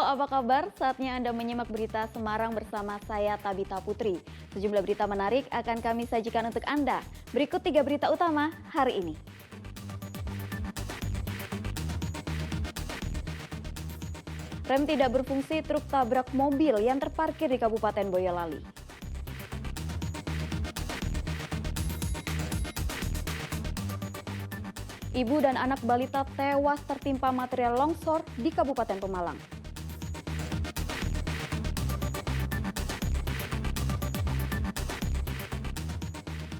apa kabar? Saatnya Anda menyimak berita Semarang bersama saya Tabita Putri. Sejumlah berita menarik akan kami sajikan untuk Anda. Berikut 3 berita utama hari ini. Rem tidak berfungsi, truk tabrak mobil yang terparkir di Kabupaten Boyolali. Ibu dan anak balita tewas tertimpa material longsor di Kabupaten Pemalang.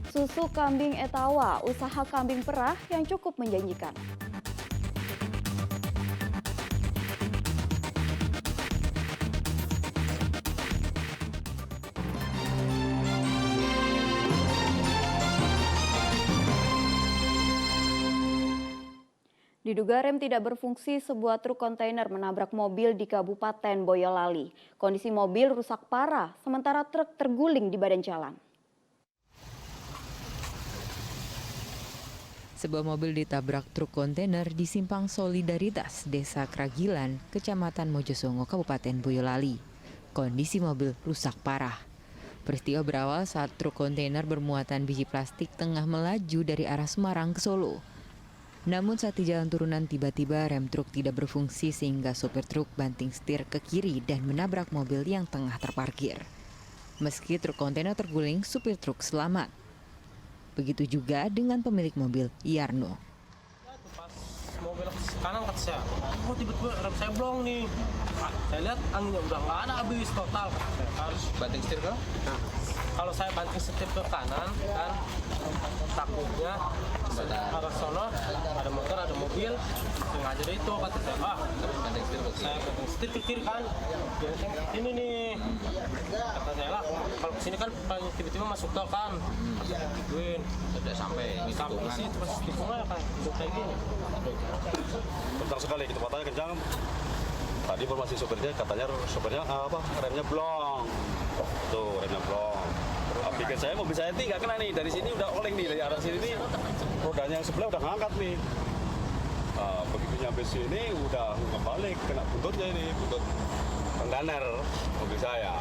Susu kambing etawa, usaha kambing perah yang cukup menjanjikan. Diduga rem tidak berfungsi, sebuah truk kontainer menabrak mobil di Kabupaten Boyolali. Kondisi mobil rusak parah, sementara truk terguling di badan jalan. Sebuah mobil ditabrak truk kontainer di Simpang Solidaritas, Desa Kragilan, Kecamatan Mojosongo, Kabupaten Boyolali. Kondisi mobil rusak parah. Peristiwa berawal saat truk kontainer bermuatan biji plastik tengah melaju dari arah Semarang ke Solo. Namun saat di jalan turunan tiba-tiba rem truk tidak berfungsi sehingga sopir truk banting setir ke kiri dan menabrak mobil yang tengah terparkir. Meski truk kontainer terguling, supir truk selamat. Begitu juga dengan pemilik mobil, Yarno. Pas mobil kanan kata saya, oh tiba-tiba rem saya blong nih. Saya lihat anginnya udah nggak ada, habis total. Harus banting setir ke? Nah, kalau saya banting setir ke kanan kan takutnya arah sono ada motor, ada mobil, sengaja deh itu kata saya. Saya banting setir ke kiri kan. Ini nih kata saya lah, kalau kesini kan tiba-tiba masuk tol kan. Gituin. Sudah sampai di Sampai tikungan. sih pas tikungan kan kayak gini. Kencang sekali, kecepatannya kencang. Tadi informasi sopirnya katanya remnya blong. Tuh remnya blong. Pikir saya mobil saya ini nggak kena nih, dari sini udah oleng nih, dari arah sini nih rodanya yang sebelah udah ngangkat nih. Begitu nyampe sini udah ngebalik, kena buntutnya ini, buntut kontainer mobil saya.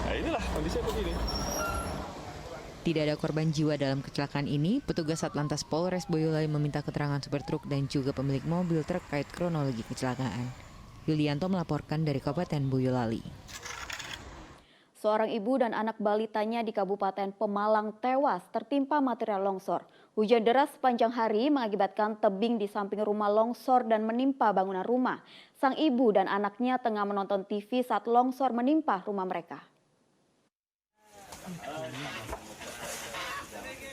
Nah inilah kondisinya begini. Tidak ada korban jiwa dalam kecelakaan ini. Petugas Satlantas Polres Boyolali meminta keterangan supir truk dan juga pemilik mobil terkait kronologi kecelakaan. Yulianto melaporkan dari Kabupaten Boyolali. Seorang ibu dan anak balitanya di Kabupaten Pemalang tewas tertimpa material longsor. Hujan deras sepanjang hari mengakibatkan tebing di samping rumah longsor dan menimpa bangunan rumah. Sang ibu dan anaknya tengah menonton TV saat longsor menimpa rumah mereka.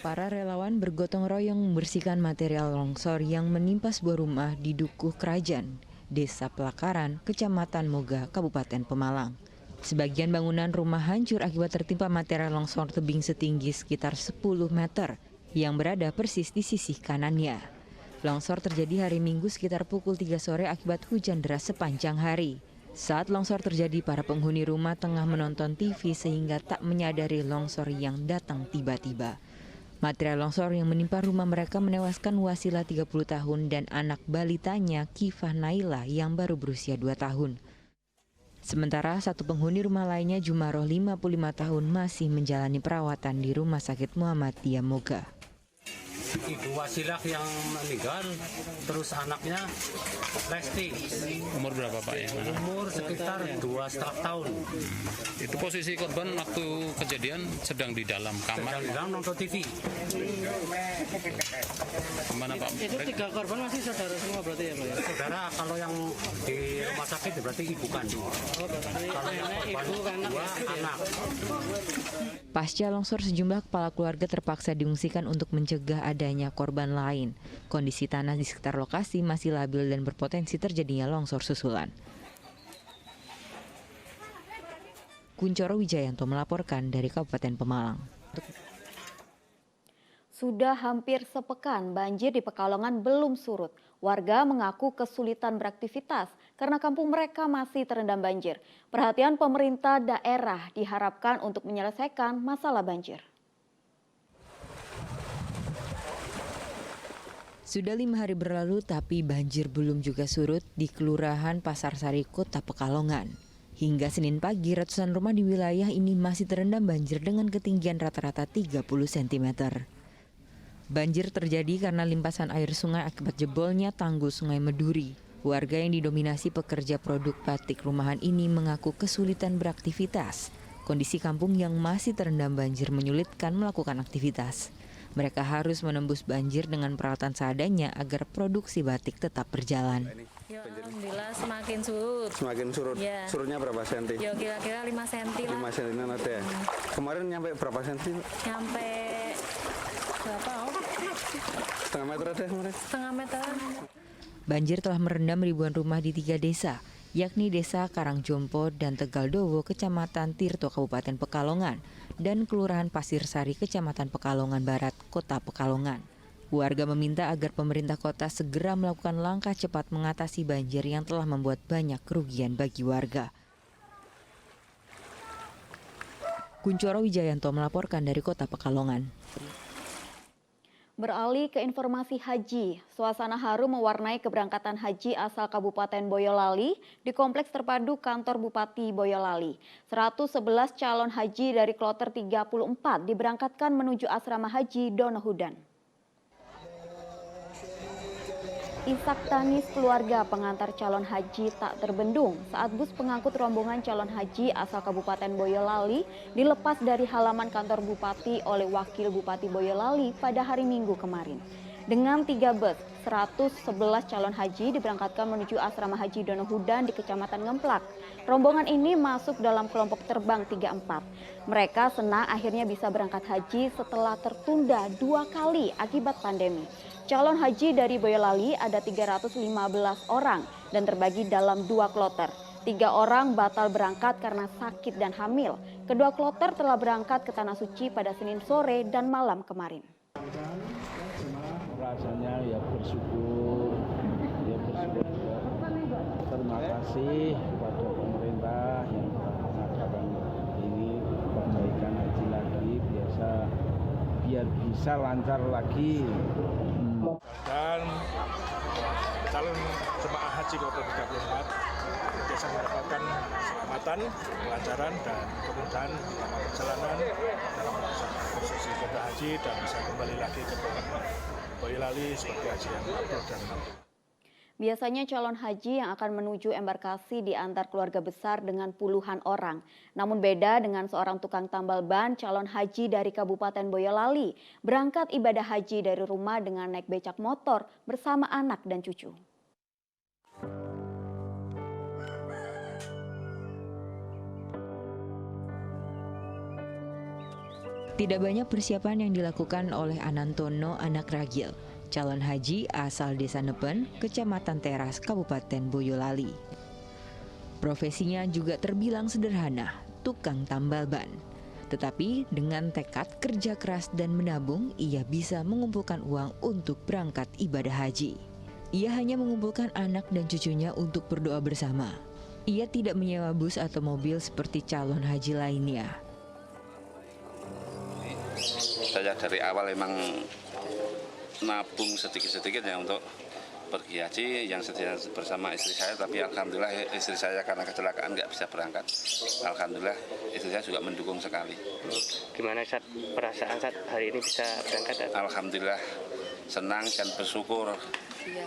Para relawan bergotong royong membersihkan material longsor yang menimpa sebuah rumah di Dukuh Kerajaan, Desa Pelakaran, Kecamatan Moga, Kabupaten Pemalang. Sebagian bangunan rumah hancur akibat tertimpa material longsor tebing setinggi sekitar 10 meter yang berada persis di sisi kanannya. Longsor terjadi hari Minggu sekitar pukul 3 sore akibat hujan deras sepanjang hari. Saat longsor terjadi, para penghuni rumah tengah menonton TV sehingga tak menyadari longsor yang datang tiba-tiba. Material longsor yang menimpa rumah mereka menewaskan Wasila 30 tahun dan anak balitanya Kifah Naila yang baru berusia 2 tahun. Sementara satu penghuni rumah lainnya Jumaroh 55 tahun masih menjalani perawatan di Rumah Sakit Muhammadiyah Moga. Ibu Wasilah yang meninggal, terus anaknya Lesti. Umur berapa Pak ya? Umur sekitar 2,5 tahun. Itu posisi korban waktu kejadian sedang di dalam kamar. Sedang di dalam nonton TV. Kemana Pak? Itu 3 korban masih saudara semua berarti ya Pak ya? Saudara, kalau yang di rumah sakit berarti ibu kandung. Oh berarti Kalau yang nenek, korban ibu, anak, dua istri ya? anak. Pasca longsor, sejumlah kepala keluarga terpaksa diungsikan untuk mencegah adanya korban lain. Kondisi tanah di sekitar lokasi masih labil dan berpotensi terjadinya longsor susulan. Kuncoro Wijayanto melaporkan dari Kabupaten Pemalang. Sudah hampir sepekan banjir di Pekalongan belum surut. Warga mengaku kesulitan beraktivitas karena kampung mereka masih terendam banjir. Perhatian pemerintah daerah diharapkan untuk menyelesaikan masalah banjir. Sudah 5 hari berlalu tapi banjir belum juga surut di Kelurahan Pasar Sari, Kota Pekalongan. Hingga Senin pagi, ratusan rumah di wilayah ini masih terendam banjir dengan ketinggian rata-rata 30 cm. Banjir terjadi karena limpasan air sungai akibat jebolnya tanggul Sungai Meduri. Warga yang didominasi pekerja produk batik rumahan ini mengaku kesulitan beraktivitas. Kondisi kampung yang masih terendam banjir menyulitkan melakukan aktivitas. Mereka harus menembus banjir dengan peralatan seadanya agar produksi batik tetap berjalan. Ya, alhamdulillah semakin surut. Semakin surut. Ya. Surutnya berapa senti? Ya kira-kira 5 cm lah. 5 senti ada ya. Kemarin nyampe berapa senti? Nyampe berapa? Setengah meter ada kemarin? Setengah meter. Banjir telah merendam ribuan rumah di 3 desa, yakni Desa Karangjompo dan Tegaldowo, Kecamatan Tirto, Kabupaten Pekalongan, dan Kelurahan Pasir Sari, Kecamatan Pekalongan Barat, Kota Pekalongan. Warga meminta agar pemerintah kota segera melakukan langkah cepat mengatasi banjir yang telah membuat banyak kerugian bagi warga. Kuncoro Wijayanto melaporkan dari Kota Pekalongan. Beralih ke informasi haji, suasana haru mewarnai keberangkatan haji asal Kabupaten Boyolali di Kompleks Terpadu Kantor Bupati Boyolali. 111 calon haji dari kloter 34 diberangkatkan menuju asrama haji Donohudan. Isak tangis keluarga pengantar calon haji tak terbendung saat bus pengangkut rombongan calon haji asal Kabupaten Boyolali dilepas dari halaman kantor Bupati oleh Wakil Bupati Boyolali pada hari Minggu kemarin. Dengan 3 bus, 111 calon haji diberangkatkan menuju asrama haji Donohudan di Kecamatan Ngemplak. Rombongan ini masuk dalam kelompok terbang 34. Mereka senang akhirnya bisa berangkat haji setelah tertunda 2 kali akibat pandemi. Calon haji dari Boyolali ada 315 orang dan terbagi dalam 2 kloter. 3 orang batal berangkat karena sakit dan hamil. Kedua kloter telah berangkat ke Tanah Suci pada Senin sore dan malam kemarin. Rasanya ya bersyukur, terima kasih kepada pemerintah yang telah mengadakan ini perbaikan haji lagi biar bisa lancar lagi. Dan calon jemaah haji kloter 34 biasa mendapatkan keselamatan, kelancaran dan kemudahan dalam perjalanan dalam prosesi ibadah haji dan bisa kembali lagi ke Boyolali sebagai haji yang makbul dan mampu. Biasanya calon haji yang akan menuju embarkasi diantar keluarga besar dengan puluhan orang. Namun beda dengan seorang tukang tambal ban, calon haji dari Kabupaten Boyolali berangkat ibadah haji dari rumah dengan naik becak motor bersama anak dan cucu. Tidak banyak persiapan yang dilakukan oleh Anantono anak ragil, calon haji asal Desa Nepen, Kecamatan Teras, Kabupaten Boyolali. Profesinya juga terbilang sederhana, tukang tambal ban. Tetapi dengan tekad kerja keras dan menabung, ia bisa mengumpulkan uang untuk berangkat ibadah haji. Ia hanya mengumpulkan anak dan cucunya untuk berdoa bersama. Ia tidak menyewa bus atau mobil seperti calon haji lainnya. Saya dari awal emang nabung sedikit-sedikit ya untuk pergi haji yang sedia bersama istri saya, tapi alhamdulillah istri saya karena kecelakaan nggak bisa berangkat. Alhamdulillah istri saya juga mendukung sekali. Gimana saat perasaan saat hari ini bisa berangkat? Alhamdulillah senang dan bersyukur. Iya.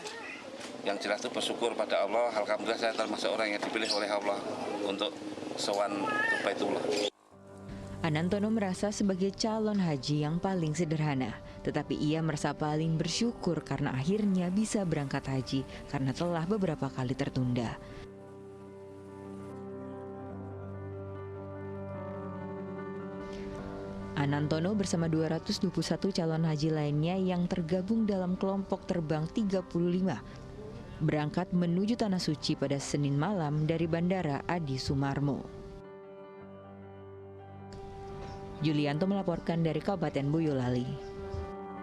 Yang jelas itu bersyukur pada Allah. Alhamdulillah saya termasuk orang yang dipilih oleh Allah untuk sowan ke Baitullah. Anantono merasa sebagai calon haji yang paling sederhana, tetapi ia merasa paling bersyukur karena akhirnya bisa berangkat haji karena telah beberapa kali tertunda. Anantono bersama 221 calon haji lainnya yang tergabung dalam kelompok terbang 35 berangkat menuju Tanah Suci pada Senin malam dari Bandara Adi Sumarmo. Julianto melaporkan dari Kabupaten Boyolali.